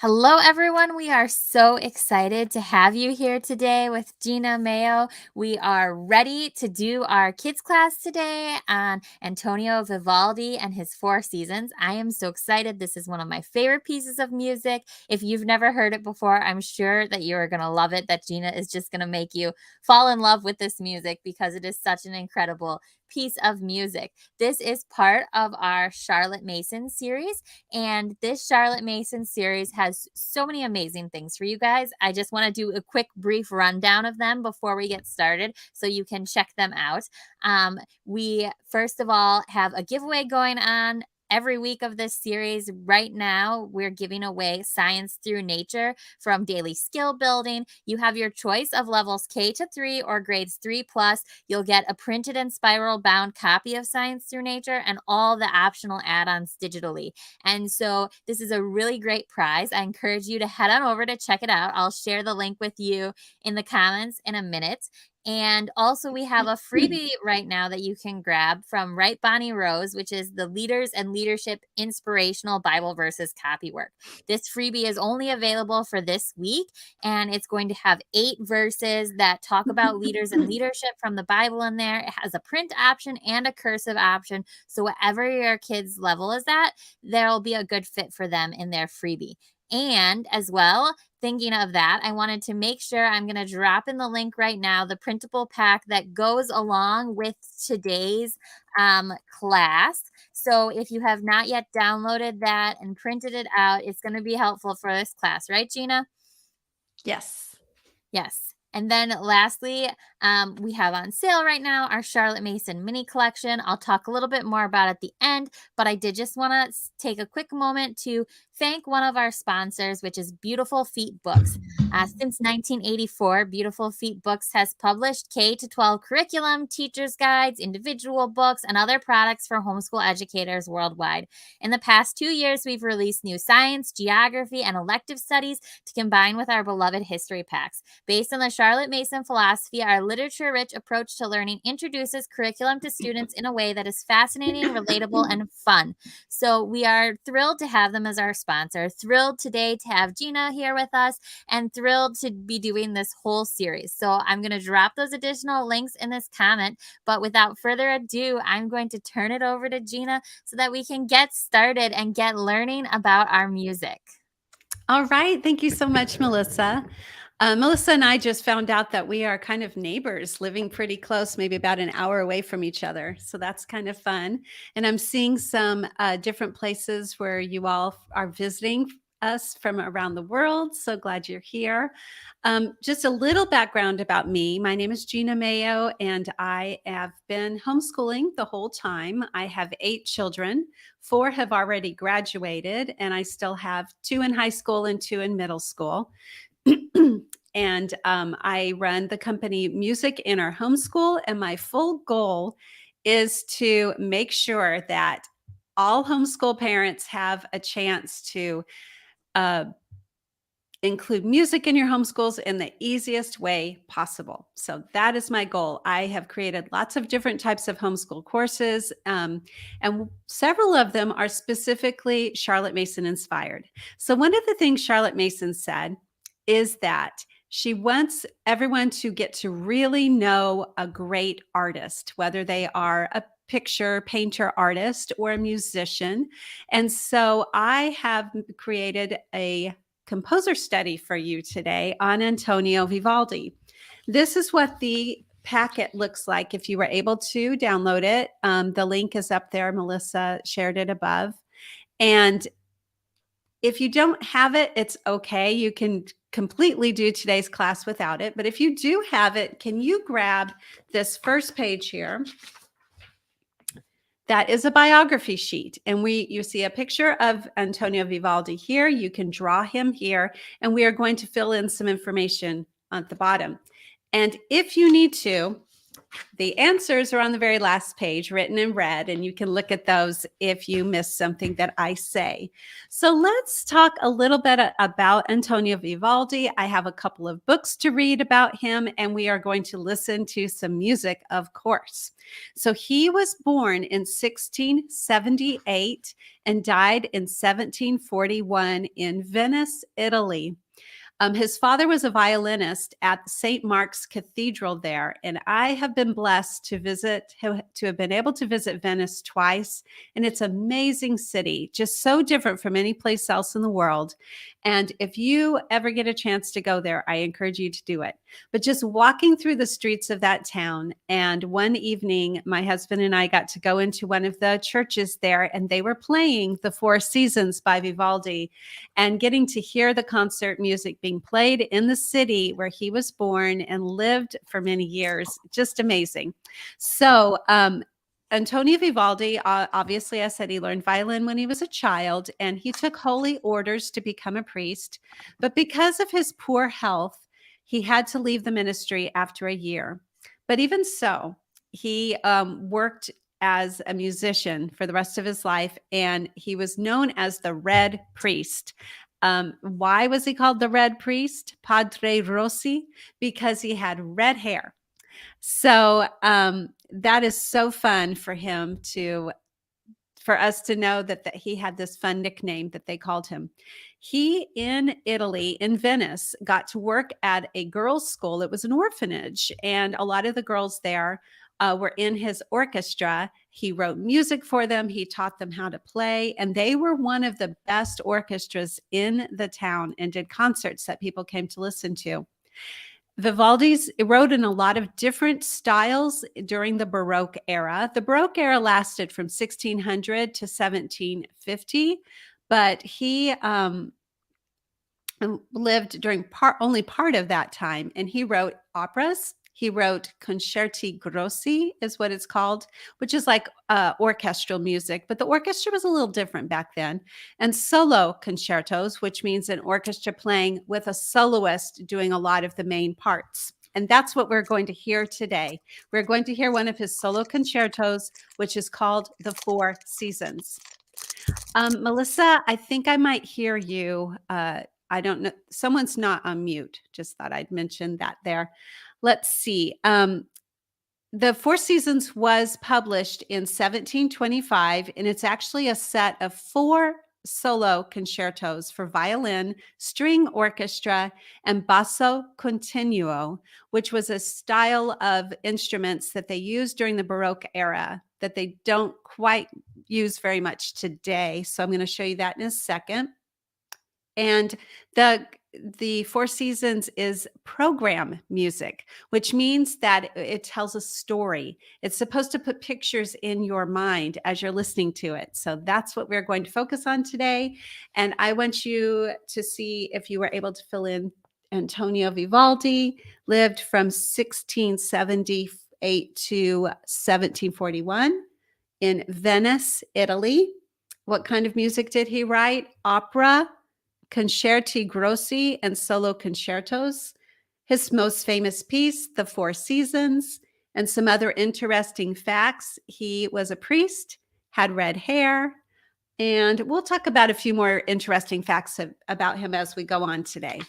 Hello, everyone. We are so excited to have you here today with Gena Mayo. We are ready to do our kids class today on Antonio Vivaldi and his Four Seasons. I am so excited. This is one of my favorite pieces of music. If you've never heard it before, I'm sure that you are going to love it, that Gena is just going to make you fall in love with this music because it is such an incredible piece of music. This is part of our Charlotte Mason series. And this Charlotte Mason series has so many amazing things for you guys. I just want to do a quick, brief rundown of them before we get started so you can check them out. We, first of all, have a giveaway going on every week of this series. Right now, we're giving away Science Through Nature from Daily Skill Building. You have your choice of levels K to 3 or grades 3 plus. You'll get a printed and spiral bound copy of Science Through Nature and all the optional add-ons digitally. And so this is a really great prize. I encourage you to head on over to check it out. I'll share the link with you in the comments in a minute. And also we have a freebie right now that you can grab from Right Bonnie Rose, which is the Leaders and Leadership Inspirational Bible Verses Copywork. This freebie is only available for this week, and it's going to have 8 verses that talk about leaders and leadership from the Bible in there. It has a print option and a cursive option. So whatever your kid's level is at, there'll be a good fit for them in their freebie. And as well, thinking of that, I wanted to make sure I'm going to drop in the link right now, the printable pack that goes along with today's class. So if you have not yet downloaded that and printed it out, it's going to be helpful for this class, right, Gena? Yes. Yes. And then lastly, we have on sale right now our Charlotte Mason mini collection. I'll talk a little bit more about it at the end, but I did just want to take a quick moment to thank one of our sponsors, which is Beautiful Feet Books. Since 1984, Beautiful Feet Books has published K-12 curriculum, teacher's guides, individual books, and other products for homeschool educators worldwide. In the past 2 years, we've released new science, geography, and elective studies to combine with our beloved history packs. Based on the Charlotte Mason philosophy, our literature-rich approach to learning introduces curriculum to students in a way that is fascinating, relatable, and fun. So we are thrilled to have them as our sponsor, thrilled today to have Gena here with us, and thrilled to be doing this whole series. So I'm going to drop those additional links in this comment, but without further ado, I'm going to turn it over to Gena so that we can get started and get learning about our music. All right. Thank you so much, Melissa. Melissa and I just found out that we are kind of neighbors living pretty close, maybe about an hour away from each other. So that's kind of fun. And I'm seeing some different places where you all are visiting us from around the world. So glad you're here. Just a little background about me. My name is Gena Mayo, and I have been homeschooling the whole time. I have 8 children. 4 have already graduated, and I still have 2 in high school and 2 in middle school. And I run the company Music in Our Homeschool, and my full goal is to make sure that all homeschool parents have a chance to include music in your homeschools in the easiest way possible. So that is my goal. I have created lots of different types of homeschool courses, and several of them are specifically Charlotte Mason inspired. So one of the things Charlotte Mason said is that she wants everyone to get to really know a great artist, whether they are a picture painter artist or a musician. And so I have created a composer study for you today on Antonio Vivaldi. This is what the packet looks like if you were able to download it. The link is up there. Melissa shared it above. And if you don't have it, it's okay. You can completely do today's class without it. But if you do have it, can you grab this first page here? That is a biography sheet. And you see a picture of Antonio Vivaldi here. You can draw him here. And we are going to fill in some information at the bottom. And if you need to, The answers are on the very last page, written in red, and you can look at those if you miss something that I say. So let's talk a little bit about Antonio Vivaldi. I have a couple of books to read about him, and we are going to listen to some music, of course. So he was born in 1678 and died in 1741 in Venice, Italy. His father was a violinist at St. Mark's Cathedral there, and I have been blessed to have been able to visit Venice twice, and it's an amazing city, just so different from any place else in the world. And if you ever get a chance to go there, I encourage you to do it. But just walking through the streets of that town, and one evening, my husband and I got to go into one of the churches there, and they were playing The Four Seasons by Vivaldi, and getting to hear the concert music being played in the city where he was born and lived for many years. Just amazing. So, Antonio Vivaldi, obviously, I said he learned violin when he was a child, and he took holy orders to become a priest. But because of his poor health, he had to leave the ministry after a year. But even so, he worked as a musician for the rest of his life, and he was known as the Red Priest. Why was he called the Red Priest, Padre Rossi? Because he had red hair. So that is so fun for us to know that he had this fun nickname that they called him. He, in Italy, in Venice, got to work at a girls' school. It was an orphanage, and a lot of the girls there were in his orchestra. He wrote music for them. He taught them how to play, and they were one of the best orchestras in the town and did concerts that people came to listen to. Vivaldi's wrote in a lot of different styles during the Baroque era. The Baroque era lasted from 1600 to 1750, but he lived during only part of that time, and he wrote operas. He wrote concerti grossi, is what it's called, which is like orchestral music, but the orchestra was a little different back then. And solo concertos, which means an orchestra playing with a soloist doing a lot of the main parts. And that's what we're going to hear today. We're going to hear one of his solo concertos, which is called The Four Seasons. Melissa, I think I might hear you. I don't know. Someone's not on mute. Just thought I'd mention that there. Let's see. The Four Seasons was published in 1725, and it's actually a set of 4 solo concertos for violin, string orchestra, and basso continuo, which was a style of instruments that they used during the Baroque era that they don't quite use very much today. So I'm going to show you that in a second. And the Four Seasons is program music, which means that it tells a story. It's supposed to put pictures in your mind as you're listening to it. So that's what we're going to focus on today. And I want you to see if you were able to fill in. Antonio Vivaldi lived from 1678 to 1741 in Venice, Italy. What kind of music did he write? Opera, concerti grossi, and solo concertos. His most famous piece, The Four Seasons, and some other interesting facts. He was a priest, had red hair, and we'll talk about a few more interesting facts about him as we go on today.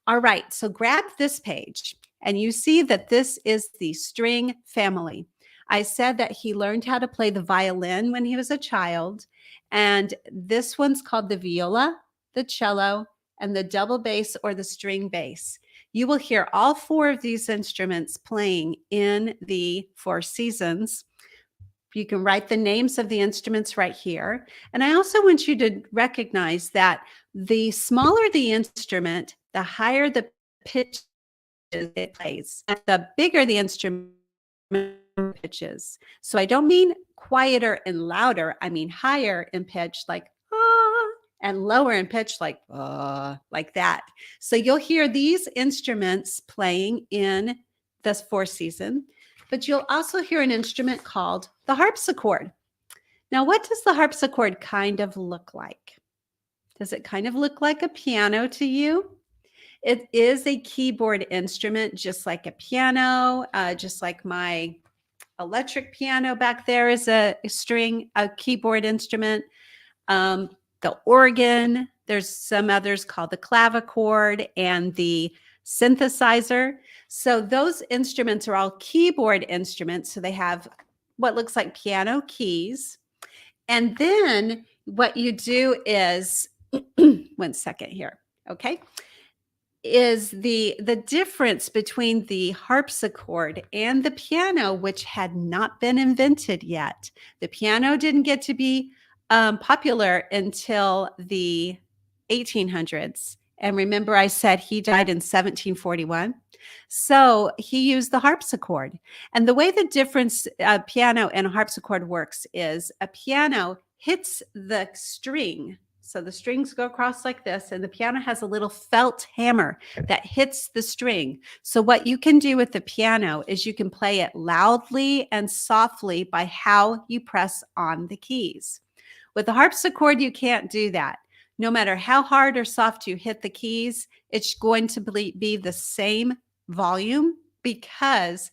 All right, so grab this page, and you see that this is the string family. I said that he learned how to play the violin when he was a child, and this one's called the viola, the cello, and the double bass or the string bass. You will hear all 4 of these instruments playing in the Four Seasons. You can write the names of the instruments right here. And I also want you to recognize that the smaller the instrument, the higher the pitch it plays, and the bigger the instrument pitches. So I don't mean quieter and louder. I mean higher in pitch, like and lower in pitch, like that. So you'll hear these instruments playing in the Four Seasons, but you'll also hear an instrument called the harpsichord. Now, what does the harpsichord kind of look like? Does it kind of look like a piano to you? It is a keyboard instrument, just like a piano, just like my electric piano back there is a keyboard instrument. The organ, there's some others called the clavichord and the synthesizer. So those instruments are all keyboard instruments. So they have what looks like piano keys. And then what you do is, one second here, okay, is the difference between the harpsichord and the piano, which had not been invented yet. The piano didn't get to be popular until the 1800s. And remember, I said he died in 1741. So he used the harpsichord. And the way the difference piano and a harpsichord works is a piano hits the string. So the strings go across like this, and the piano has a little felt hammer that hits the string. So what you can do with the piano is you can play it loudly and softly by how you press on the keys. With the harpsichord, you can't do that. No matter how hard or soft you hit the keys, it's going to be the same volume because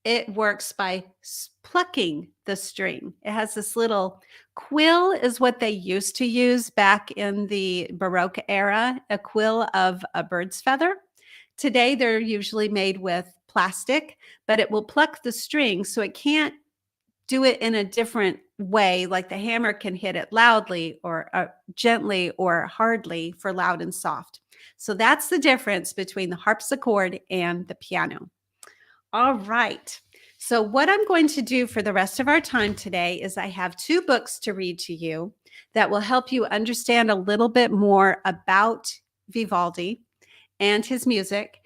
it works by plucking the string. It has this little quill is what they used to use back in the Baroque era, a quill of a bird's feather. Today, they're usually made with plastic, but it will pluck the string so it can't do it in a different way, like the hammer can hit it loudly or gently or hardly for loud and soft. So that's the difference between the harpsichord and the piano. All right. So what I'm going to do for the rest of our time today is I have 2 books to read to you that will help you understand a little bit more about Vivaldi and his music.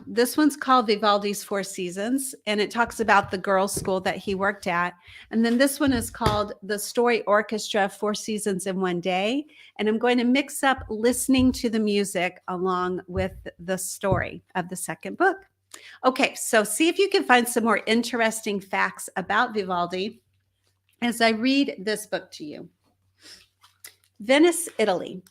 This one's called Vivaldi's Four Seasons, and it talks about the girls' school that he worked at. And then this one is called The Story Orchestra, Four Seasons in One Day. And I'm going to mix up listening to the music along with the story of the second book. Okay, so see if you can find some more interesting facts about Vivaldi as I read this book to you. Venice, Italy.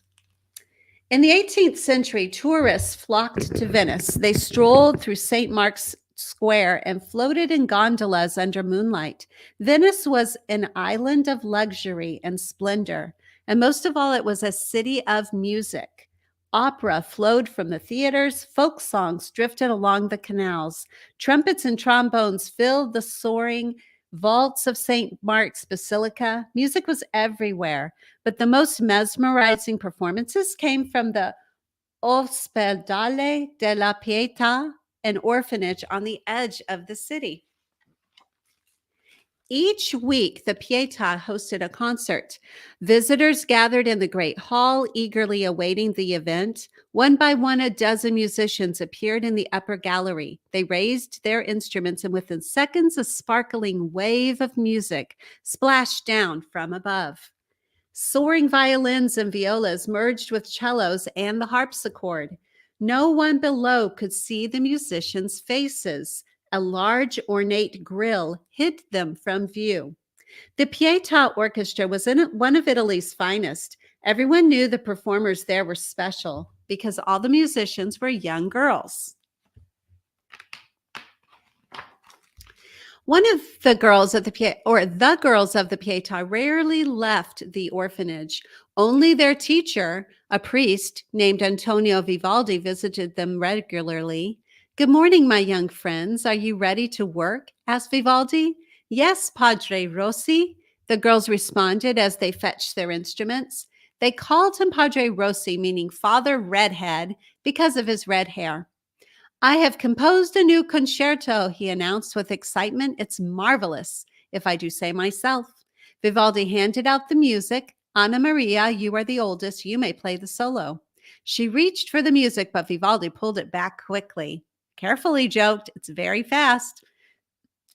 In the 18th century, tourists flocked to Venice. They strolled through St. Mark's Square and floated in gondolas under moonlight. Venice was an island of luxury and splendor, and most of all, it was a city of music. Opera flowed from the theaters, folk songs drifted along the canals, trumpets and trombones filled the soaring vaults of St. Mark's Basilica. Music was everywhere, but the most mesmerizing performances came from the Ospedale della Pietà, an orphanage on the edge of the city. Each week, the Pietà hosted a concert. Visitors gathered in the Great Hall, eagerly awaiting the event. One by one, a dozen musicians appeared in the upper gallery. They raised their instruments, and within seconds, a sparkling wave of music splashed down from above. Soaring violins and violas merged with cellos and the harpsichord. No one below could see the musicians' faces. A large ornate grille hid them from view. The Pietà Orchestra was one of Italy's finest. Everyone knew the performers there were special because all the musicians were young girls. One of the girls of the Pietà rarely left the orphanage. Only their teacher, a priest named Antonio Vivaldi, visited them regularly. "Good morning, my young friends. Are you ready to work?" asked Vivaldi. "Yes, Padre Rossi," the girls responded as they fetched their instruments. They called him Padre Rossi, meaning Father Redhead, because of his red hair. "I have composed a new concerto," he announced with excitement. "It's marvelous, if I do say myself." Vivaldi handed out the music. "Anna Maria, you are the oldest. You may play the solo." She reached for the music, but Vivaldi pulled it back quickly. "Careful," he joked. "It's very fast."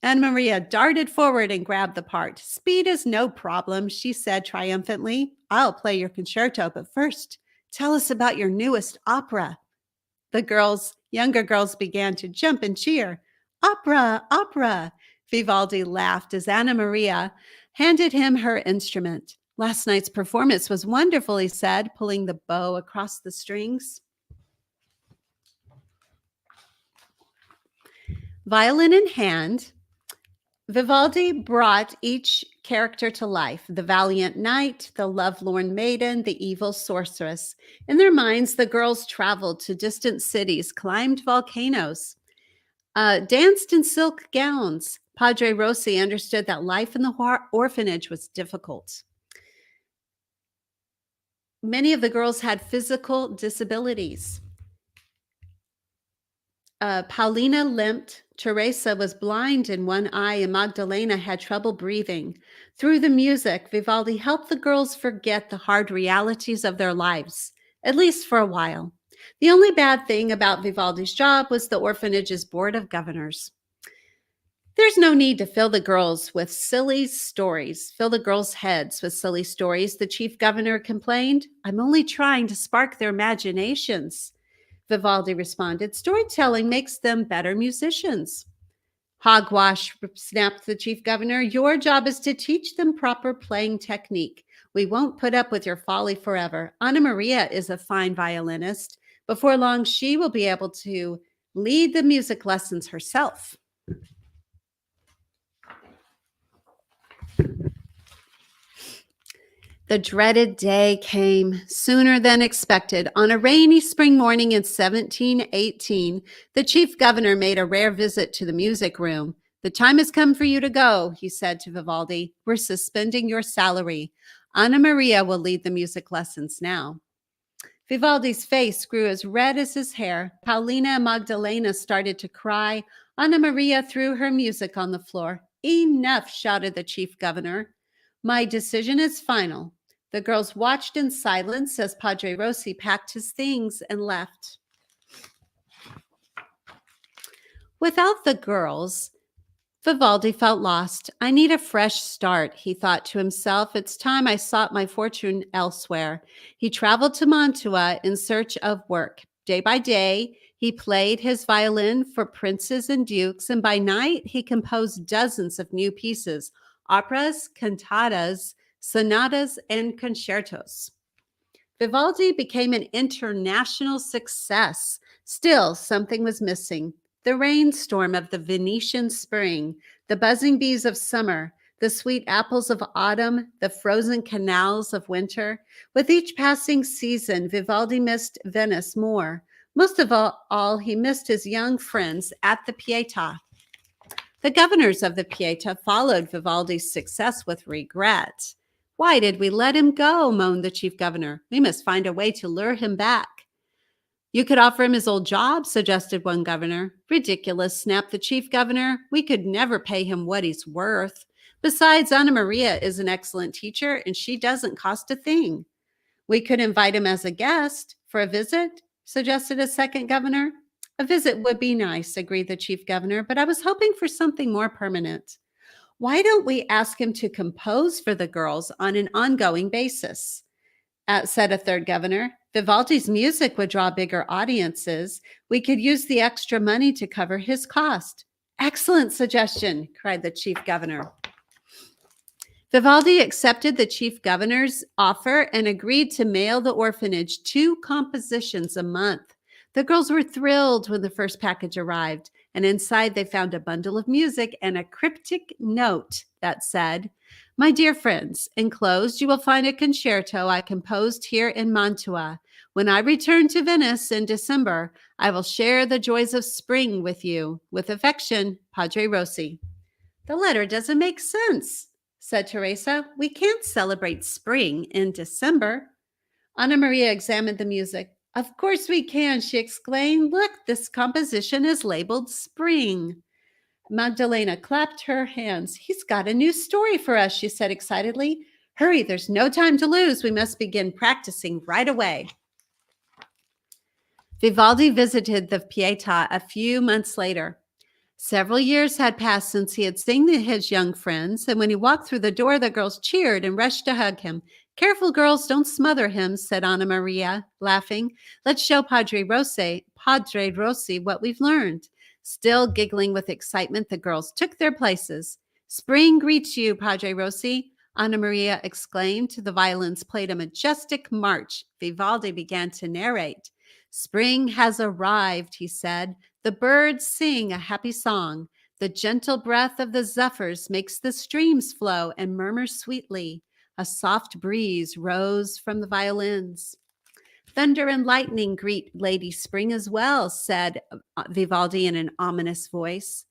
Anna Maria darted forward and grabbed the part. "Speed is no problem," she said triumphantly. "I'll play your concerto, but first, tell us about your newest opera." The younger girls began to jump and cheer. "Opera, opera." Vivaldi laughed as Anna Maria handed him her instrument. "Last night's performance was wonderful," he said, pulling the bow across the strings. Violin in hand, Vivaldi brought each character to life: the valiant knight, the lovelorn maiden, the evil sorceress. In their minds, the girls traveled to distant cities, climbed volcanoes, danced in silk gowns. Padre Rossi understood that life in the orphanage was difficult. Many of the girls had physical disabilities. Paulina limped, Teresa was blind in one eye, and Magdalena had trouble breathing. Through the music, Vivaldi helped the girls forget the hard realities of their lives, at least for a while. The only bad thing about Vivaldi's job was the orphanage's board of governors. There's no need to fill the girls with silly stories. Fill the girls' heads with silly stories, the chief governor complained. I'm only trying to spark their imaginations. Vivaldi responded, storytelling makes them better musicians. Hogwash, snapped the chief governor. Your job is to teach them proper playing technique. We won't put up with your folly forever. Anna Maria is a fine violinist. Before long, she will be able to lead the music lessons herself. The dreaded day came sooner than expected. On a rainy spring morning in 1718, the chief governor made a rare visit to the music room. The time has come for you to go, he said to Vivaldi. We're suspending your salary. Anna Maria will lead the music lessons now. Vivaldi's face grew as red as his hair. Paulina and Magdalena started to cry. Anna Maria threw her music on the floor. Enough, shouted the chief governor. My decision is final. The girls watched in silence as Padre Rossi packed his things and left. Without the girls, Vivaldi felt lost. I need a fresh start, he thought to himself. It's time I sought my fortune elsewhere. He traveled to Mantua in search of work. Day by day, he played his violin for princes and dukes, and by night, he composed dozens of new pieces, operas, cantatas, sonatas, and concertos. Vivaldi became an international success. Still, something was missing. The rainstorm of the Venetian spring, the buzzing bees of summer, the sweet apples of autumn, the frozen canals of winter. With each passing season, Vivaldi missed Venice more. Most of all, he missed his young friends at the Pietà. The governors of the Pietà followed Vivaldi's success with regret. Why did we let him go? Moaned the chief governor. We must find a way to lure him back. You could offer him his old job, suggested one governor. Ridiculous, snapped the chief governor. We could never pay him what he's worth. Besides, Anna Maria is an excellent teacher, and she doesn't cost a thing. We could invite him as a guest for a visit, suggested a second governor. A visit would be nice, agreed the chief governor, but I was hoping for something more permanent. Why don't we ask him to compose for the girls on an ongoing basis? Said a third governor. Vivaldi's music would draw bigger audiences. We could use the extra money to cover his cost. Excellent suggestion, cried the chief governor. Vivaldi accepted the chief governor's offer and agreed to mail the orphanage 2 compositions a month. The girls were thrilled when the first package arrived, and inside they found a bundle of music and a cryptic note that said, My dear friends, enclosed you will find a concerto I composed here in Mantua. When I return to Venice in December, I will share the joys of spring with you. With affection, Padre Rossi. The letter doesn't make sense, said Teresa. We can't celebrate spring in December. Anna Maria examined the music. Of course we can, she exclaimed. Look, this composition is labeled Spring. Magdalena clapped her hands. He's got a new story for us, she said excitedly. Hurry, there's no time to lose. We must begin practicing right away. Vivaldi visited the Pietà a few months later. Several years had passed since he had seen his young friends, and when he walked through the door, the girls cheered and rushed to hug him. Careful, girls, don't smother him, said Anna Maria, laughing. Let's show Padre Rossi what we've learned. Still giggling with excitement, the girls took their places. Spring greets you, Padre Rossi, Anna Maria exclaimed. The violins played a majestic march. Vivaldi began to narrate. Spring has arrived, he said. The birds sing a happy song. The gentle breath of the zephyrs makes the streams flow and murmur sweetly. A soft breeze rose from the violins. Thunder and lightning greet Lady Spring as well, said Vivaldi in an ominous voice.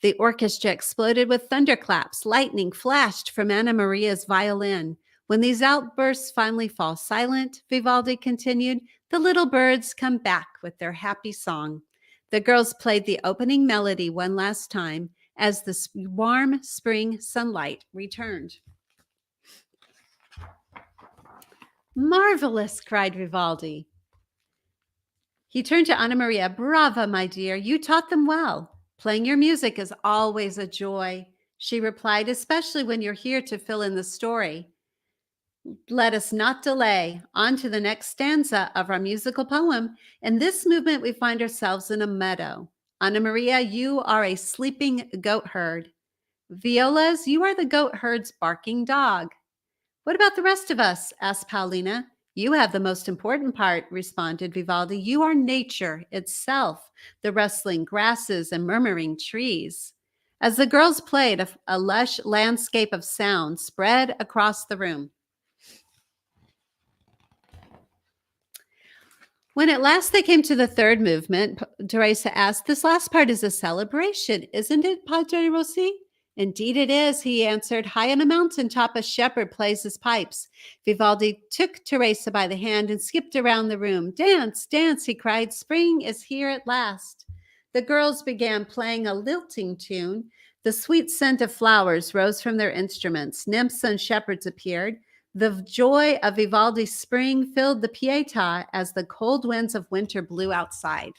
The orchestra exploded with thunderclaps. Lightning flashed from Anna Maria's violin. When these outbursts finally fall silent, Vivaldi continued, the little birds come back with their happy song. The girls played the opening melody one last time as the warm spring sunlight returned. Marvelous, cried Vivaldi. He turned to Anna Maria. Brava, my dear, you taught them well. Playing your music is always a joy, she replied, especially when you're here to fill in the story. Let us not delay. On to the next stanza of our musical poem. In this movement, we find ourselves in a meadow. Anna Maria, you are a sleeping goat herd. Violas, you are the goat herd's barking dog. What about the rest of us? Asked Paulina. You have the most important part, responded Vivaldi. You are nature itself, the rustling grasses and murmuring trees. As the girls played, a lush landscape of sound spread across the room. When at last they came to the third movement, Teresa asked, this last part is a celebration, isn't it, Padre Rossi? Indeed it is, he answered. High on a mountain top, a shepherd plays his pipes. Vivaldi took Teresa by the hand and skipped around the room. Dance, dance, he cried. Spring is here at last. The girls began playing a lilting tune. The sweet scent of flowers rose from their instruments. Nymphs and shepherds appeared. The joy of Vivaldi's spring filled the Pietà as the cold winds of winter blew outside.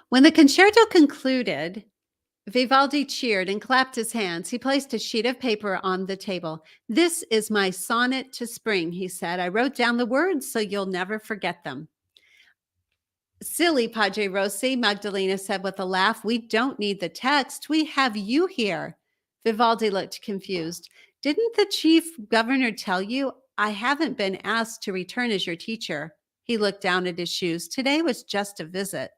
When the concerto concluded, Vivaldi cheered and clapped his hands. He placed a sheet of paper on the table. This is my sonnet to spring, he said. I wrote down the words so you'll never forget them. Silly, Padre Rossi, Magdalena said with a laugh. We don't need the text. We have you here. Vivaldi looked confused. Didn't the chief governor tell you? I haven't been asked to return as your teacher. He looked down at his shoes. Today was just a visit.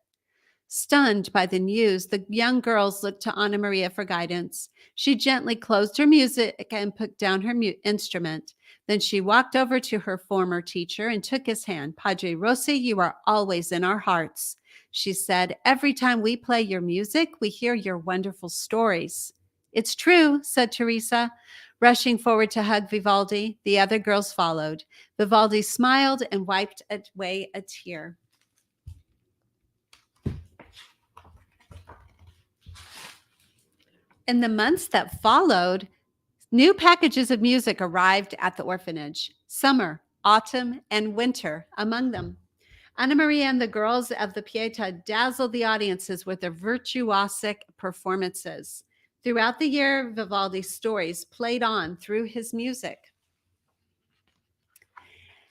Stunned by the news, the young girls looked to Anna Maria for guidance. She gently closed her music and put down her instrument. Then she walked over to her former teacher and took his hand. Padre Rossi, you are always in our hearts, she said. Every time we play your music, we hear your wonderful stories. It's true, said Teresa, rushing forward to hug Vivaldi. The other girls followed. Vivaldi smiled and wiped away a tear. In the months that followed, new packages of music arrived at the orphanage. Summer, autumn, and winter among them. Anna Maria and the girls of the Pietà dazzled the audiences with their virtuosic performances. Throughout the year, Vivaldi's stories played on through his music.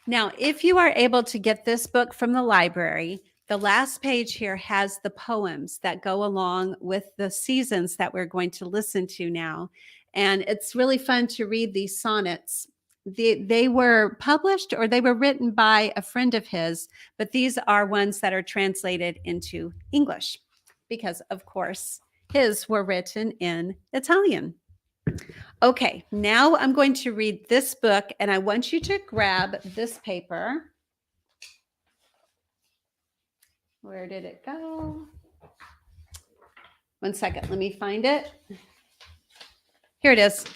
Now, if you are able to get this book from the library, the last page here has the poems that go along with the seasons that we're going to listen to now. And it's really fun to read these sonnets. They were published or they were written by a friend of his, but these are ones that are translated into English because, of course, his were written in Italian. Okay, now I'm going to read this book, and I want you to grab this paper. Where did it go? One second, let me find it. Here it is.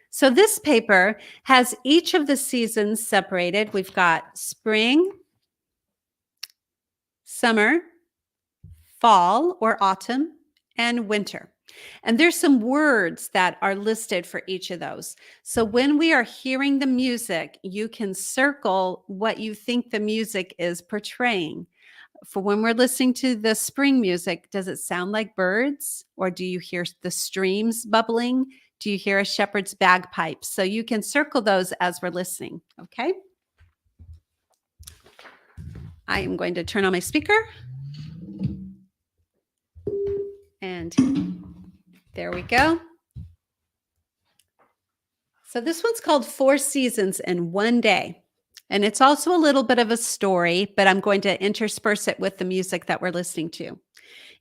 So this paper has each of the seasons separated. We've got spring, summer, fall or autumn, and winter. And there's some words that are listed for each of those. So when we are hearing the music, you can circle what you think the music is portraying. For when we're listening to the spring music, does it sound like birds? Or do you hear the streams bubbling? Do you hear a shepherd's bagpipes? So you can circle those as we're listening, okay? I am going to turn on my speaker. And there we go. So this one's called 4 Seasons in One Day. And it's also a little bit of a story, but I'm going to intersperse it with the music that we're listening to.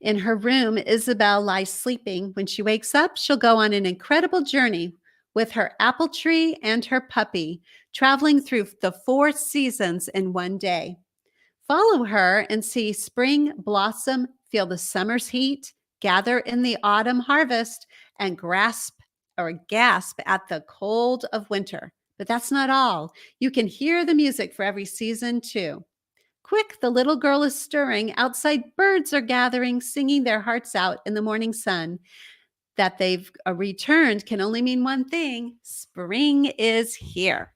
In her room, Isabel lies sleeping. When she wakes up, she'll go on an incredible journey with her apple tree and her puppy, traveling through the 4 seasons in one day. Follow her and see spring blossom, feel the summer's heat, gather in the autumn harvest, and gasp at the cold of winter. But that's not all. You can hear the music for every season, too. Quick, the little girl is stirring. Outside, birds are gathering, singing their hearts out in the morning sun. That they've returned can only mean one thing: spring is here.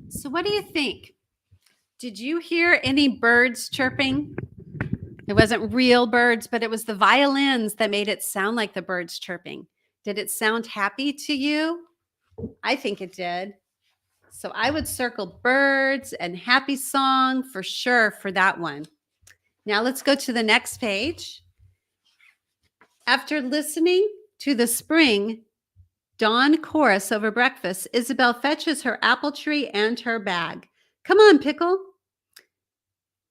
So, what do you think? Did you hear any birds chirping? It wasn't real birds, but it was the violins that made it sound like the birds chirping. Did it sound happy to you? I think it did. So I would circle birds and happy song for sure for that one. Now let's go to the next page. After listening to the spring dawn chorus over breakfast, Isabel fetches her apple tree and her bag. Come on, Pickle.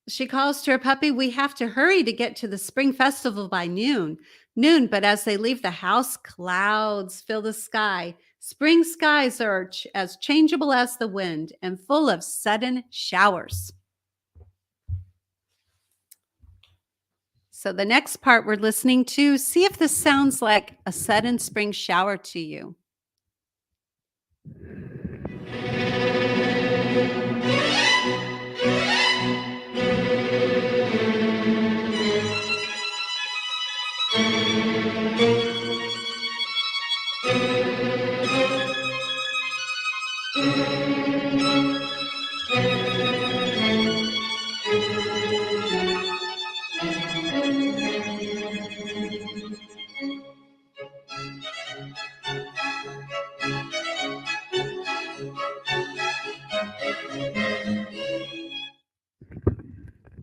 She calls to her puppy, we have to hurry to get to the spring festival by noon. But as they leave the house, clouds fill the sky. Spring skies are as changeable as the wind and full of sudden showers. So the next part we're listening to, see if this sounds like a sudden spring shower to you.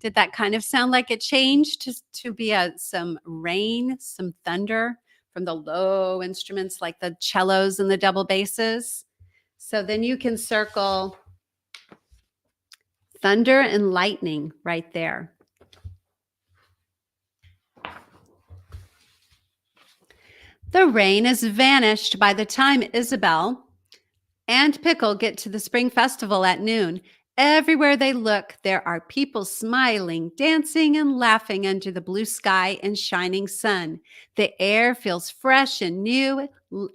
Did that kind of sound like it changed to be some rain, some thunder from the low instruments like the cellos and the double basses? So then you can circle thunder and lightning right there. The rain is vanished by the time Isabel and Pickle get to the spring festival at noon. Everywhere they look, there are people smiling, dancing, and laughing under the blue sky and shining sun. The air feels fresh and new,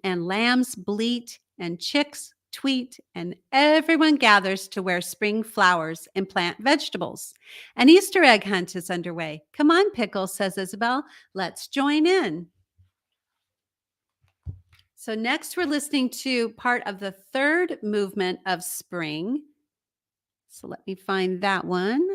and lambs bleat and chicks tweet, and everyone gathers to wear spring flowers and plant vegetables. An Easter egg hunt is underway. Come on, Pickle, says Isabel. Let's join in. So next we're listening to part of the third movement of spring. So let me find that one.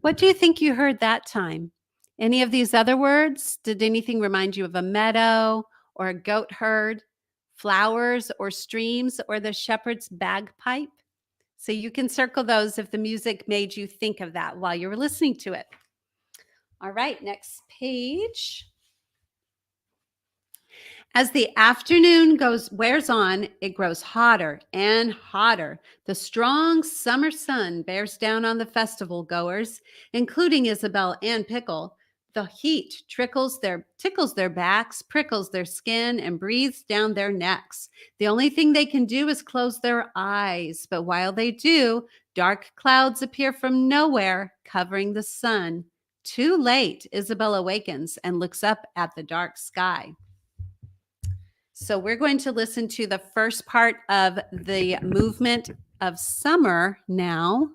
What do you think you heard that time? Any of these other words? Did anything remind you of a meadow or a goat herd, flowers or streams, or the shepherd's bagpipe? So you can circle those if the music made you think of that while you were listening to it. All right, next page. As the afternoon wears on, it grows hotter and hotter. The strong summer sun bears down on the festival goers, including Isabel and Pickle. The heat tickles their backs, prickles their skin, and breathes down their necks. The only thing they can do is close their eyes. But while they do, dark clouds appear from nowhere, covering the sun. Too late, Isabel awakens and looks up at the dark sky. So we're going to listen to the first part of the movement of summer now.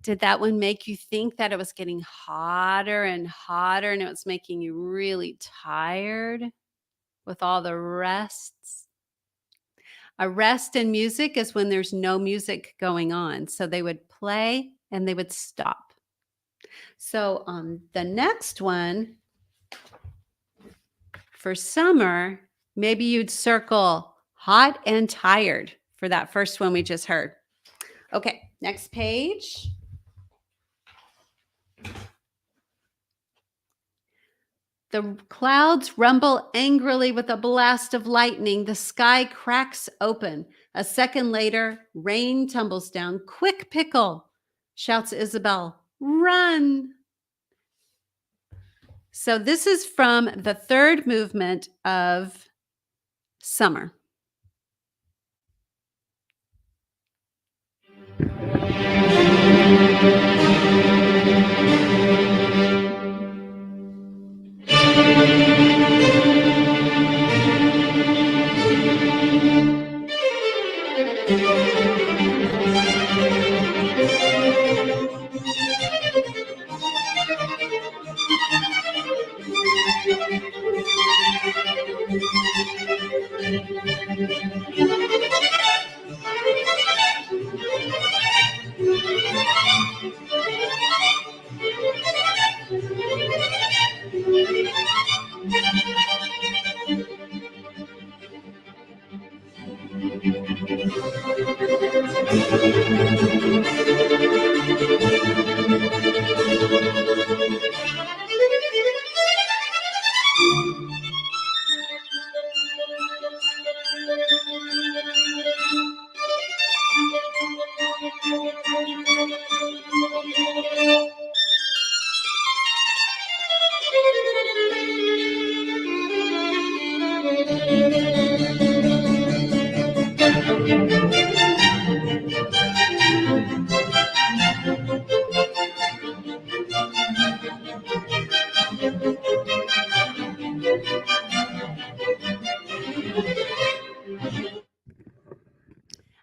Did that one make you think that it was getting hotter and hotter and it was making you really tired with all the rests? A rest in music is when there's no music going on. So they would play and they would stop. So the next one for summer, maybe you'd circle hot and tired for that first one we just heard. Okay, next page. The clouds rumble angrily with a blast of lightning. The sky cracks open. A second later, rain tumbles down. Quick, Pickle, shouts Isabel. Run. So this is from the third movement of summer.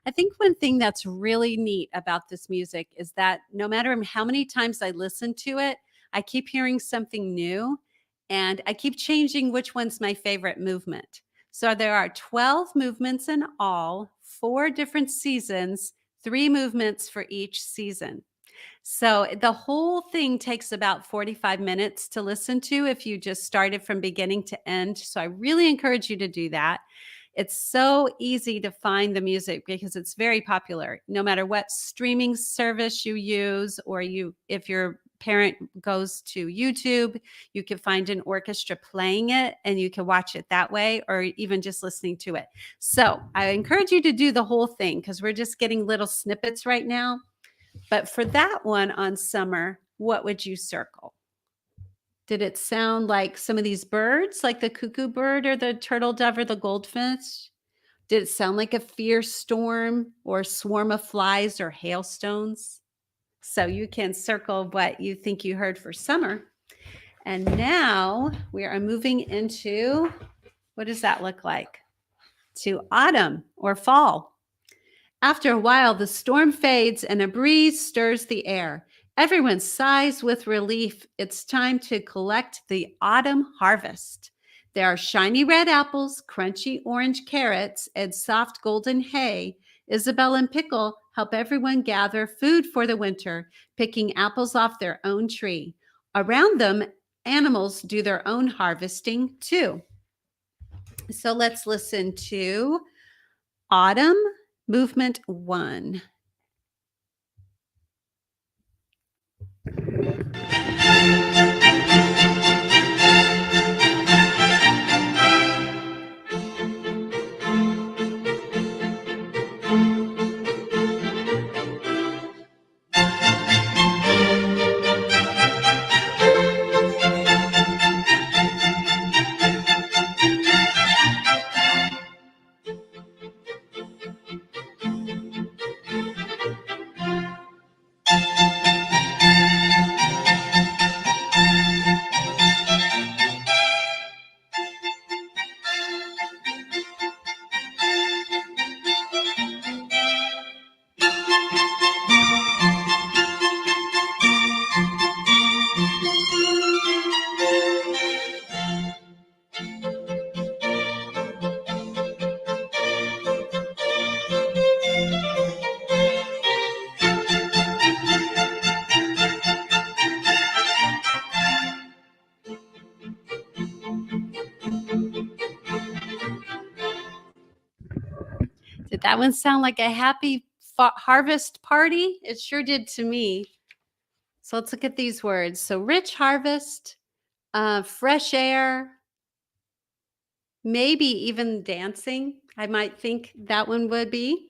I think one thing that's really neat about this music is that no matter how many times I listen to it, I keep hearing something new and I keep changing which one's my favorite movement. So there are 12 movements in all, 4 different seasons, 3 movements for each season. So the whole thing takes about 45 minutes to listen to if you just started from beginning to end. So I really encourage you to do that. It's so easy to find the music because it's very popular. No matter what streaming service you use, or if your parent goes to YouTube, you can find an orchestra playing it and you can watch it that way, or even just listening to it. So I encourage you to do the whole thing because we're just getting little snippets right now. But for that one on summer, what would you circle? Did it sound like some of these birds, like the cuckoo bird or the turtle dove or the goldfinch? Did it sound like a fierce storm or swarm of flies or hailstones? So you can circle what you think you heard for summer. And now we are moving into, what does that look like? To autumn or fall. After a while, the storm fades and a breeze stirs the air. Everyone sighs with relief. It's time to collect the autumn harvest. There are shiny red apples, crunchy orange carrots, and soft golden hay. Isabel and Pickle help everyone gather food for the winter, picking apples off their own tree. Around them, animals do their own harvesting too. So let's listen to Autumn Movement 1. Did that one sound like a happy harvest party? It sure did to me. So let's look at these words. So rich harvest, fresh air, maybe even dancing. I might think that one would be.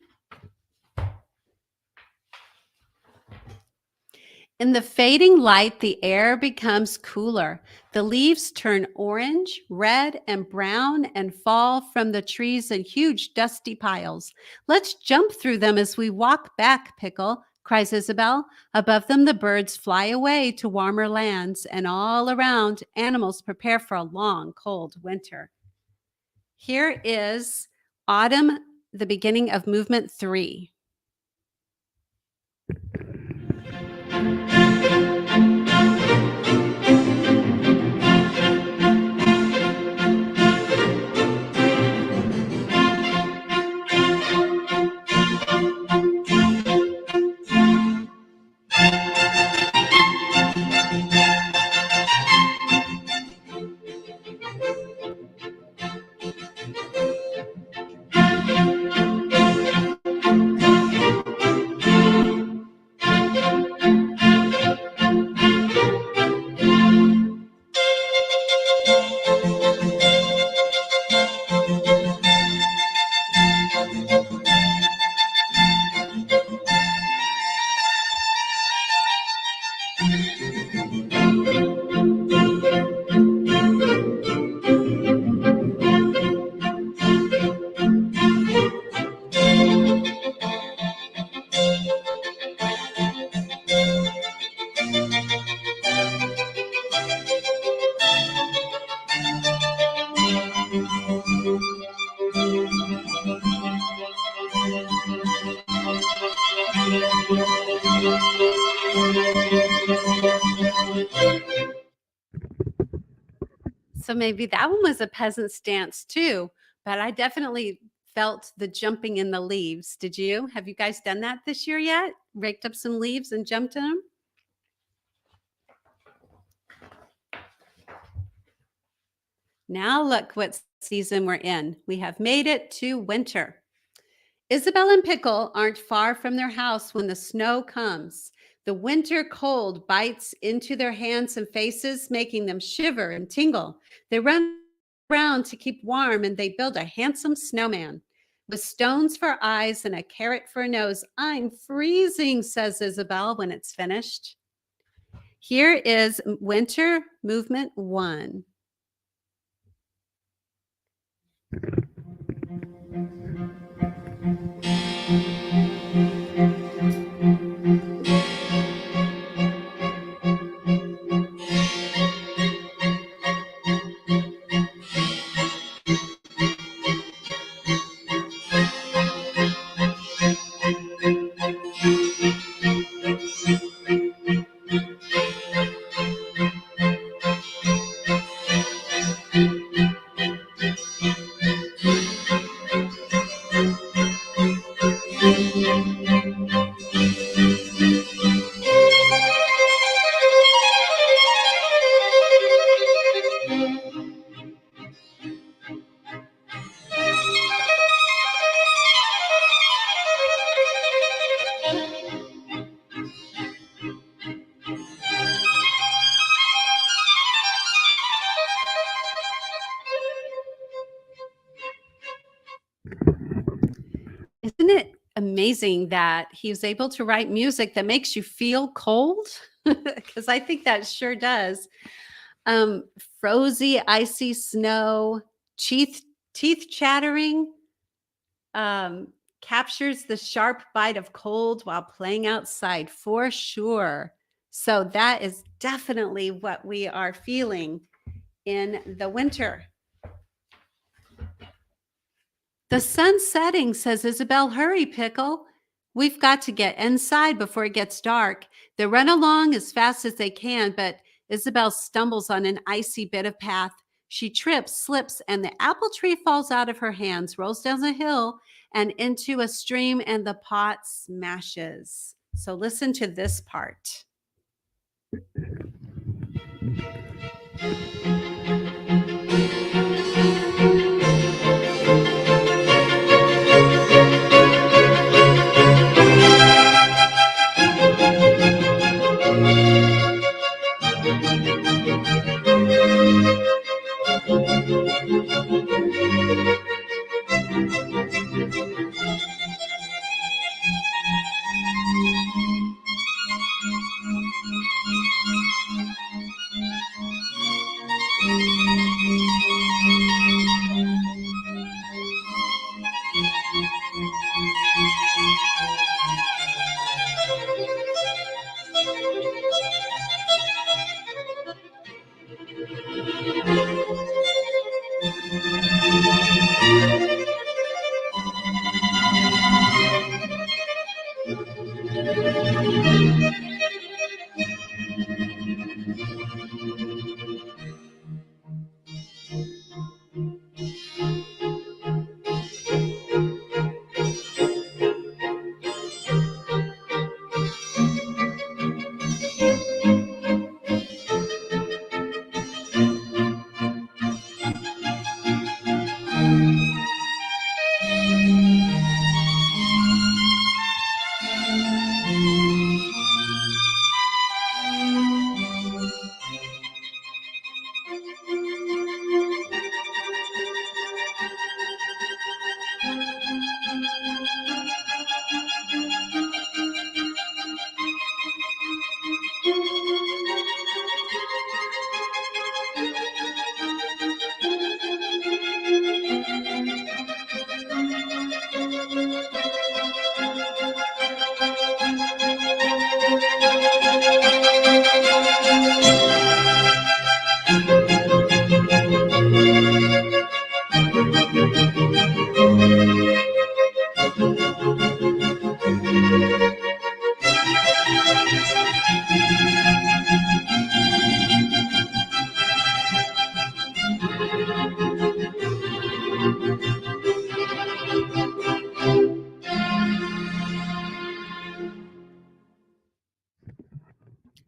In the fading light, the air becomes cooler. The leaves turn orange, red, and brown and fall from the trees in huge dusty piles. Let's jump through them as we walk back, Pickle, cries Isabel. Above them, the birds fly away to warmer lands, and all around, animals prepare for a long, cold winter. Here is Autumn, the beginning of movement 3. So maybe that one was a peasant's dance too, but I definitely felt the jumping in the leaves. Did you? Have you guys done that this year yet? Raked up some leaves and jumped in them? Now look what season we're in. We have made it to winter. Isabel and Pickle aren't far from their house when the snow comes. The winter cold bites into their hands and faces, making them shiver and tingle. They run around to keep warm and they build a handsome snowman. With stones for eyes and a carrot for a nose. I'm freezing, says Isabel when it's finished. Here is Winter Movement 1. Isn't it amazing that he was able to write music that makes you feel cold? Because I think that sure does. Frozy, icy snow, teeth chattering, captures the sharp bite of cold while playing outside for sure. So that is definitely what we are feeling in the winter. The sun's setting, says Isabel. Hurry, Pickle. We've got to get inside before it gets dark. They run along as fast as they can, but Isabel stumbles on an icy bit of path. She trips, slips, and the apple tree falls out of her hands, rolls down the hill and into a stream, and the pot smashes. So listen to this part.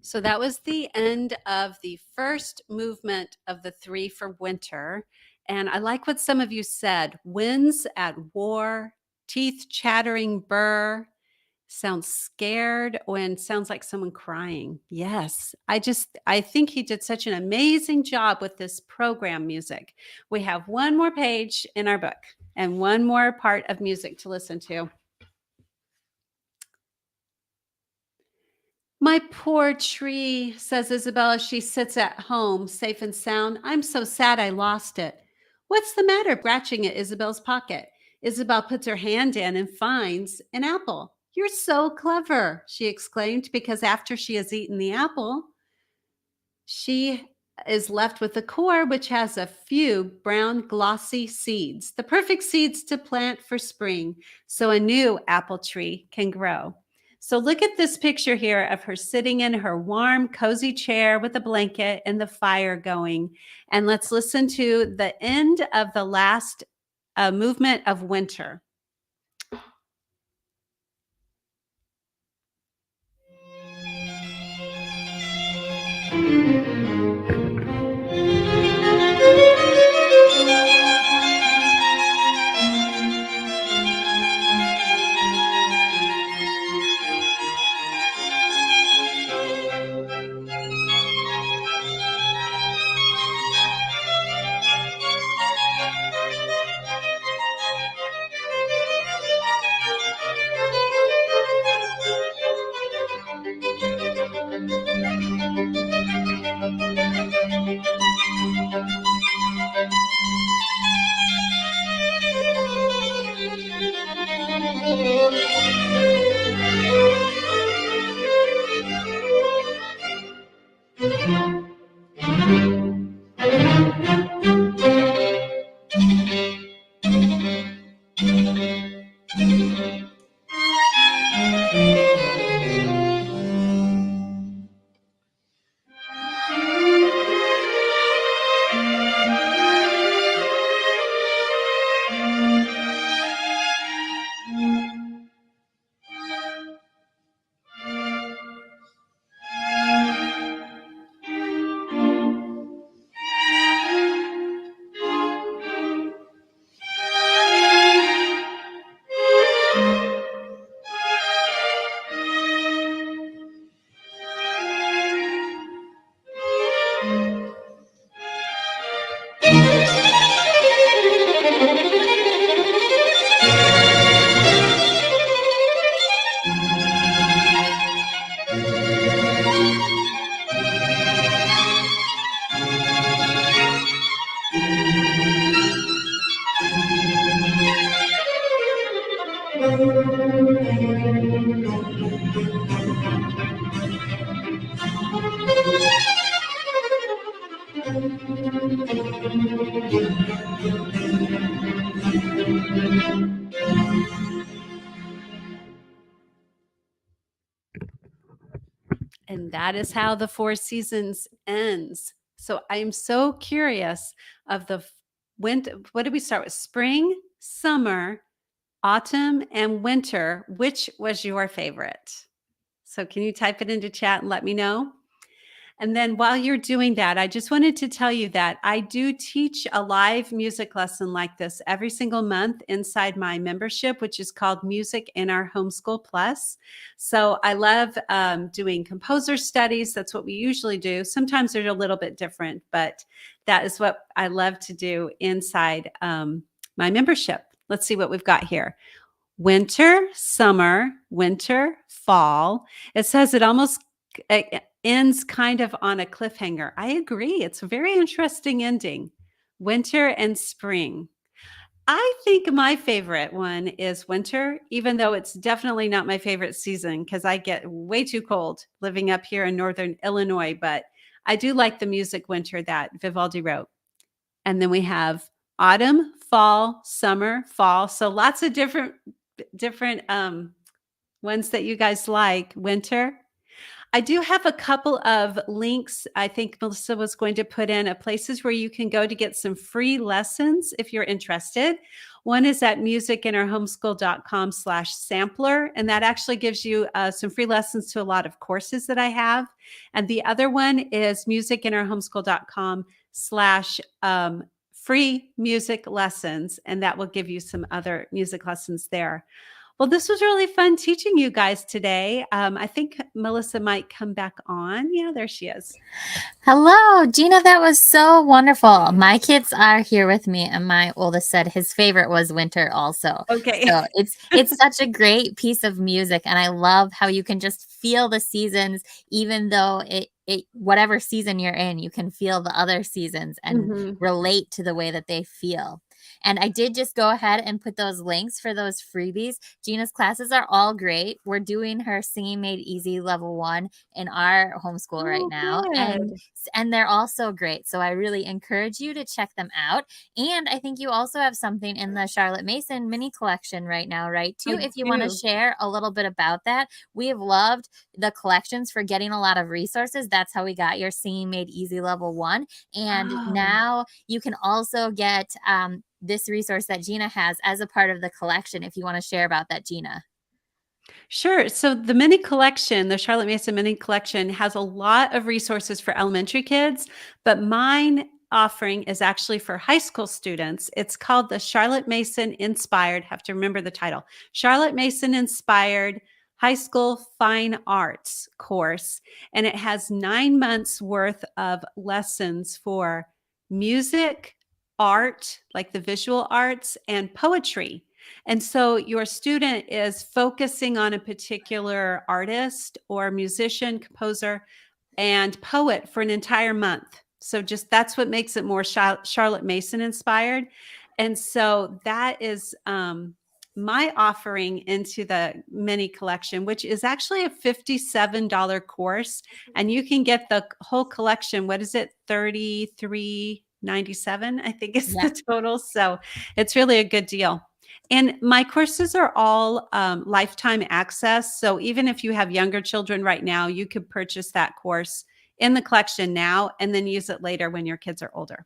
So that was the end of the first movement of the three for winter. And I like what some of you said: winds at war, teeth chattering burr, sounds scared, and sounds like someone crying. Yes, I think he did such an amazing job with this program music. We have one more page in our book and one more part of music to listen to. My poor tree, says Isabel as she sits at home, safe and sound. I'm so sad I lost it. What's the matter? Scratching at Isabel's pocket. Isabel puts her hand in and finds an apple. You're so clever, she exclaimed, because after she has eaten the apple, she is left with the core, which has a few brown, glossy seeds, the perfect seeds to plant for spring, so a new apple tree can grow. So look at this picture here of her sitting in her warm, cozy chair with a blanket and the fire going. And let's listen to the end of the last movement of winter. And that is how the Four Seasons ends. So I'm so curious of the winter. What did we start with? Spring, summer, autumn, and winter. Which was your favorite? So can you type it into chat and let me know? And then while you're doing that, I just wanted to tell you that I do teach a live music lesson like this every single month inside my membership, which is called Music in Our Homeschool Plus. So I love doing composer studies. That's what we usually do. Sometimes they're a little bit different, but that is what I love to do inside my membership. Let's see what we've got here. Winter, summer, winter, fall. It says it almost ends kind of on a cliffhanger. I agree. It's a very interesting ending. Winter and spring. I think my favorite one is winter, even though it's definitely not my favorite season because I get way too cold living up here in northern Illinois. But I do like the music winter that Vivaldi wrote. And then we have autumn, fall, summer, fall. So lots of different ones that you guys like. Winter. I do have a couple of links. I think Melissa was going to put in places where you can go to get some free lessons if you're interested. One is at musicinourhomeschool.com/sampler, and that actually gives you some free lessons to a lot of courses that I have. And the other one is musicinourhomeschool.com/ free music lessons, and that will give you some other music lessons there. Well, this was really fun teaching you guys today. I think Melissa might come back on. Yeah, there she is. Hello, Gina. That was so wonderful. My kids are here with me, and my oldest said his favorite was winter also. Okay. So it's such a great piece of music, and I love how you can just feel the seasons, even though it whatever season you're in, you can feel the other seasons and Mhm. relate to the way that they feel. And I did just go ahead and put those links for those freebies. Gina's classes are all great. We're doing her Singing Made Easy level 1 in our homeschool right Oh, now, good. and they're also great. So I really encourage you to check them out. And I think you also have something in the Charlotte Mason mini collection right now, right? Too, I if you want to do. share a little bit about that. We have loved the collections for getting a lot of resources. That's how we got your Singing Made Easy level 1. And Oh. now you can also get this resource that Gina has as a part of the collection if you want to share about that, Gina. Sure. So the mini collection, the Charlotte Mason mini collection, has a lot of resources for elementary kids, but mine offering is actually for high school students. It's called the Charlotte Mason Inspired, have to remember the title, Charlotte Mason Inspired High School Fine Arts course. And it has 9 months worth of lessons for music, art, like the visual arts, and poetry. And so your student is focusing on a particular artist or musician, composer, and poet for an entire month. So just that's what makes it more Charlotte Mason inspired. And so that is my offering into the mini collection, which is actually a $57 course. And you can get the whole collection. What is it? $33.97, I think is Yeah. the total. So it's really a good deal. And my courses are all lifetime access. So even if you have younger children right now, you could purchase that course in the collection now and then use it later when your kids are older.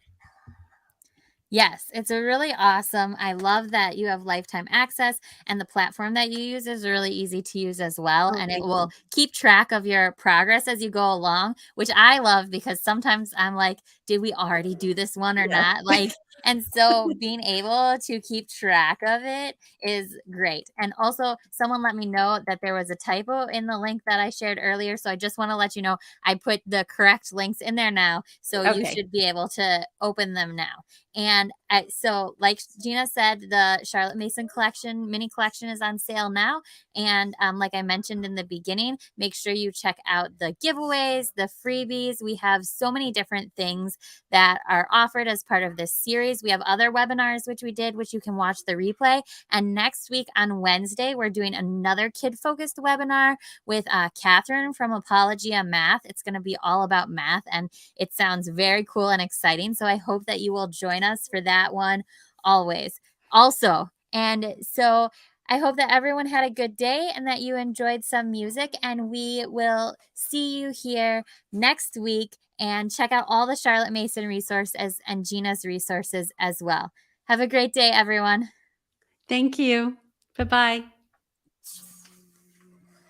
Yes, it's a really awesome. I love that you have lifetime access and the platform that you use is really easy to use as well. Oh, And it thank will you. keep track of your progress as you go along, which I love because sometimes I'm like, did we already do this one or Yes. not? Like, and so being able to keep track of it is great. And also, someone let me know that there was a typo in the link that I shared earlier. So I just want to let you know I put the correct links in there now. So you Okay. should be able to open them now. And so, like Gina said, the Charlotte Mason collection, mini collection is on sale now. And like I mentioned in the beginning, make sure you check out the giveaways, the freebies. We have so many different things that are offered as part of this series. We have other webinars, which we did, which you can watch the replay. And next week on Wednesday, we're doing another kid focused webinar with Catherine from Apologia Math. It's going to be all about math, and it sounds very cool and exciting. So I hope that you will join us for that one always. Also, and so I hope that everyone had a good day and that you enjoyed some music. And we will see you here next week and check out all the Charlotte Mason resources and Gina's resources as well. Have a great day, everyone. Thank you. Bye bye.